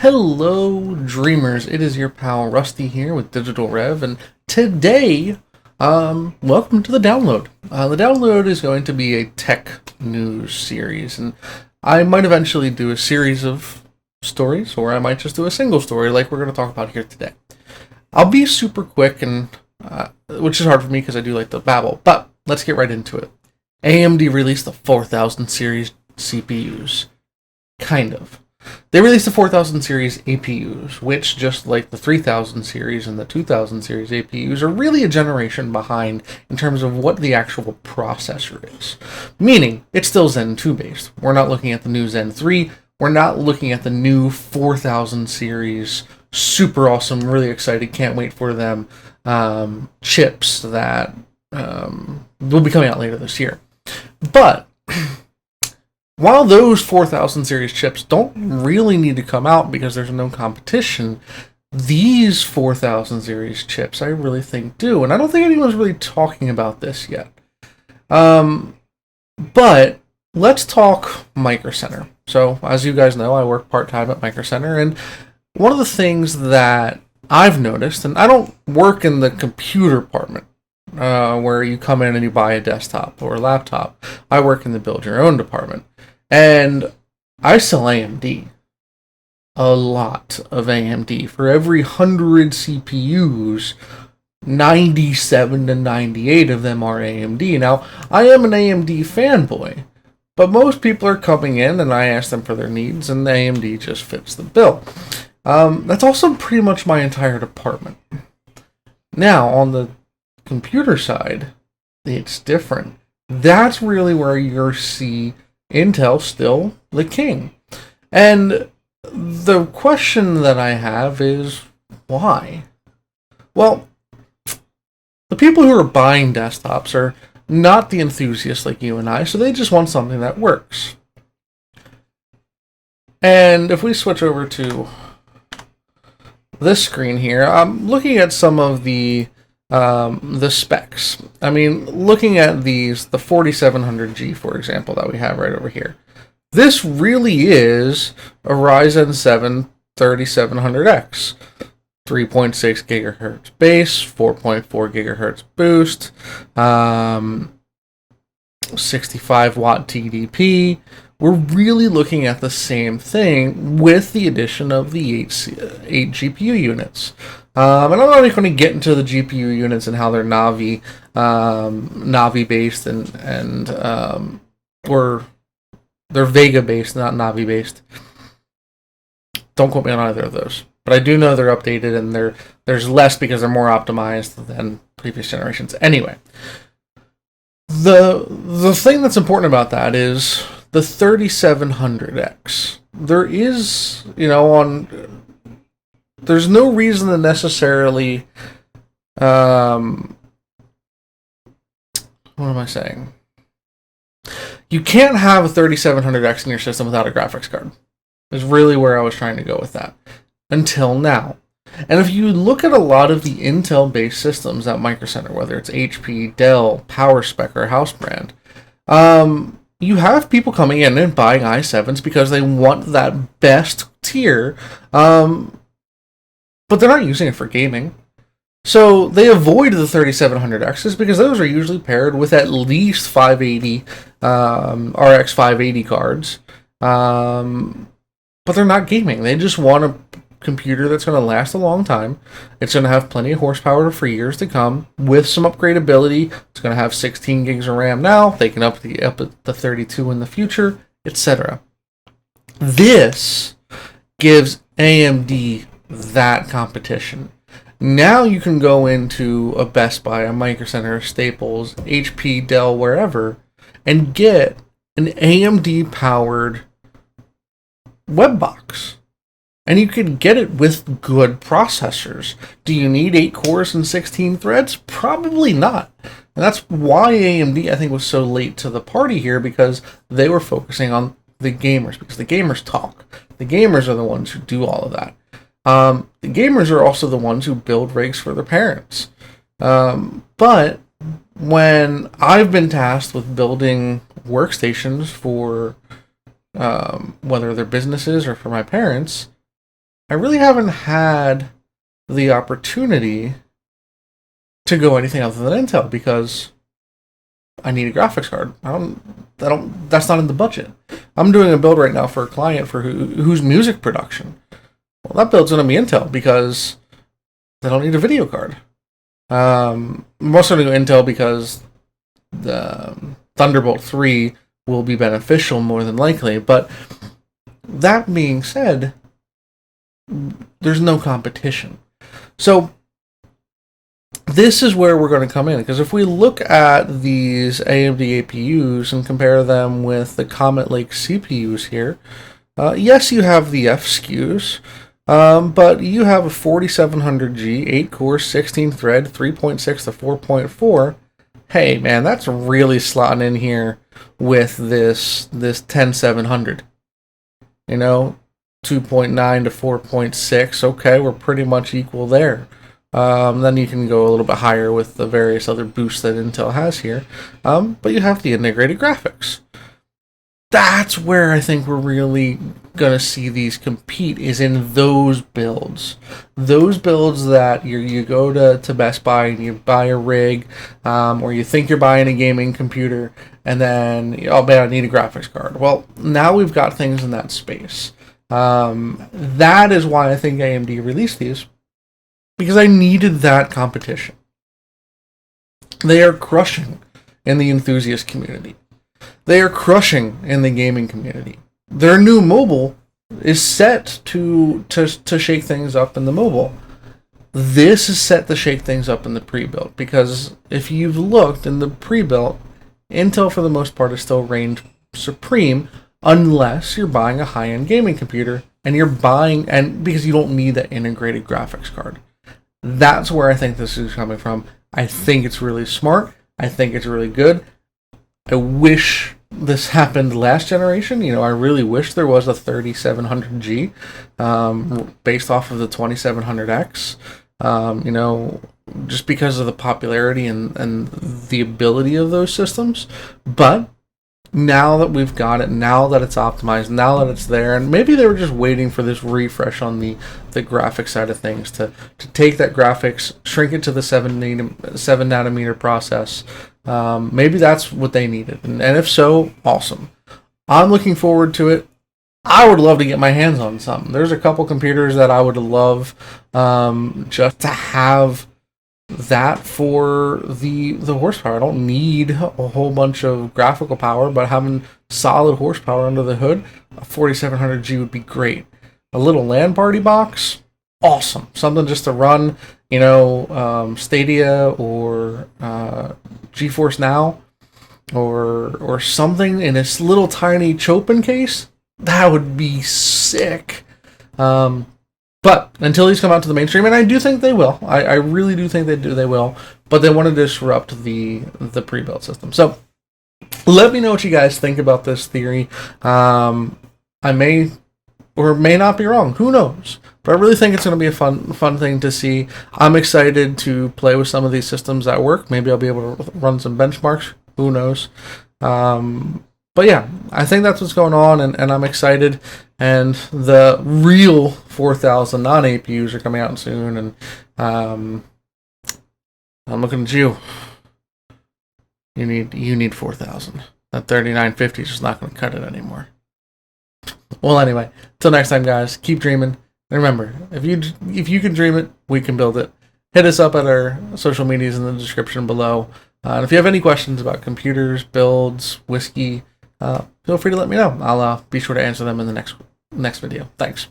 Hello, dreamers. It is your pal Rusty here with Digital-Reve, and today, welcome to the download. The download is going to be a tech news series, and I might eventually do a series of stories, or I might just do a single story like we're going to talk about here today. I'll be super quick, and which is hard for me because I do like to babble, but let's get right into it. AMD released the 4000 series CPUs. Kind of. They released the 4000 series APUs, which, just like the 3000 series and the 2000 series APUs, are really a generation behind in terms of what the actual processor is. Meaning, it's still Zen 2 based. We're not looking at the new Zen 3. We're not looking at the new 4000 series. Super awesome. Really excited. Can't wait for them. Chips that will be coming out later this year. But while those 4000 series chips don't really need to come out because there's no competition, these 4000 series chips I really think do, and I don't think anyone's really talking about this yet. But let's talk microcenter. So, as you guys know, I work part-time at microcenter, and one of the things that I've noticed, and I don't work in the computer department, where you come in and you buy a desktop or a laptop. I work in the build your own department. And I sell AMD. A lot of AMD. For every 100 CPUs, 97 to 98 of them are AMD. Now, I am an AMD fanboy, but most people are coming in and I ask them for their needs, and the AMD just fits the bill. That's also pretty much my entire department. Now, on the computer side, it's different. That's really where you see Intel's still the king. And the question that I have is, why? Well, the people who are buying desktops are not the enthusiasts like you and I, so they just want something that works. And if we switch over to this screen here, I'm looking at some of the specs. I mean, looking at these, the 4700G, for example, that we have right over here. This really is a Ryzen 7 3700X. 3.6 gigahertz base, 4.4 gigahertz boost, 65 watt TDP. We're really looking at the same thing with the addition of the 8 GPU units. And I'm not even going to get into the GPU units and how they're Navi based and or they're Vega based, not Navi based. Don't quote me on either of those, but I do know they're updated and there's less because they're more optimized than previous generations. Anyway, the thing that's important about that is the 3700X. There is, there's no reason to necessarily, what am I saying? You can't have a 3700X in your system without a graphics card. Is really where I was trying to go with that. Until now. And if you look at a lot of the Intel-based systems at Microcenter, whether it's HP, Dell, PowerSpec, or House Brand, you have people coming in and buying i7s because they want that best tier, but they're not using it for gaming. So they avoid the 3700Xs because those are usually paired with at least 580 RX 580 cards, but they're not gaming. They just want a computer that's going to last a long time. It's going to have plenty of horsepower for years to come with some upgradability. It's going to have 16 gigs of RAM now. They can up it to 32 in the future, etc. This gives AMD that competition. Now you can go into a Best Buy, a Microcenter, Staples, HP, Dell, wherever, and get an AMD-powered web box. And you can get it with good processors. Do you need 8 cores and 16 threads? Probably not. And that's why AMD, I think, was so late to the party here, because they were focusing on the gamers, because the gamers talk. The gamers are the ones who do all of that. The gamers are also the ones who build rigs for their parents. But when I've been tasked with building workstations for whether they're businesses or for my parents, I really haven't had the opportunity to go anything other than Intel because I need a graphics card. That's not in the budget. I'm doing a build right now for a client for who's music production. Well, that build's going to be Intel because they don't need a video card. I'm also going to go Intel because the Thunderbolt 3 will be beneficial more than likely. But that being said, there's no competition. So this is where we're going to come in, because if we look at these AMD APUs and compare them with the Comet Lake CPUs here, yes, you have the F SKUs, but you have a 4700G, 8 core, 16 thread, 3.6 to 4.4. Hey, man, that's really slotting in here with this 10700. You know, 2.9 to 4.6. Okay, we're pretty much equal there. Then you can go a little bit higher with the various other boosts that Intel has here. But you have the integrated graphics. That's where I think we're really going to see these compete, is in those builds. Those builds that you go to Best Buy and you buy a rig, or you think you're buying a gaming computer, and then, oh man, I need a graphics card. Well, now we've got things in that space. That is why I think AMD released these, because I needed that competition. They are crushing in the enthusiast community. They are crushing in the gaming community. Their new mobile is set to shake things up in the mobile. This is set to shake things up in the pre-built, because if you've looked in the pre-built, Intel for the most part is still reigned supreme, unless you're buying a high-end gaming computer and because you don't need that integrated graphics card. That's where I think this is coming from. I think it's really smart. I think it's really good. I wish this happened last generation. I really wish there was a 3700G based off of the 2700X. Just because of the popularity and the ability of those systems. But now that we've got it, now that it's optimized, now that it's there, and maybe they were just waiting for this refresh on the graphics side of things to take that graphics, shrink it to the 7 nanometer process. Maybe that's what they needed. And if so, awesome. I'm looking forward to it. I would love to get my hands on something. There's a couple computers that I would love just to have that for the horsepower. I don't need a whole bunch of graphical power, but having solid horsepower under the hood, a 4700G would be great. A little LAN party box, awesome. Something just to run, Stadia or GeForce Now or something in this little tiny Chopin case. That would be sick. But until these come out to the mainstream, and I do think they will, I really do think they will, but they want to disrupt the pre-built system. So let me know what you guys think about this theory. I may or may not be wrong. Who knows? But I really think it's going to be a fun thing to see. I'm excited to play with some of these systems at work. Maybe I'll be able to run some benchmarks. Who knows? But yeah, I think that's what's going on, and I'm excited. And the real 4000 non-APUs are coming out soon, and I'm looking at you. You need 4000. That 3950 is just not going to cut it anymore. Well, anyway, till next time, guys. Keep dreaming, and remember, if you can dream it, we can build it. Hit us up at our social medias in the description below. And if you have any questions about computers, builds, whiskey, feel free to let me know. I'll be sure to answer them in the next video. Thanks.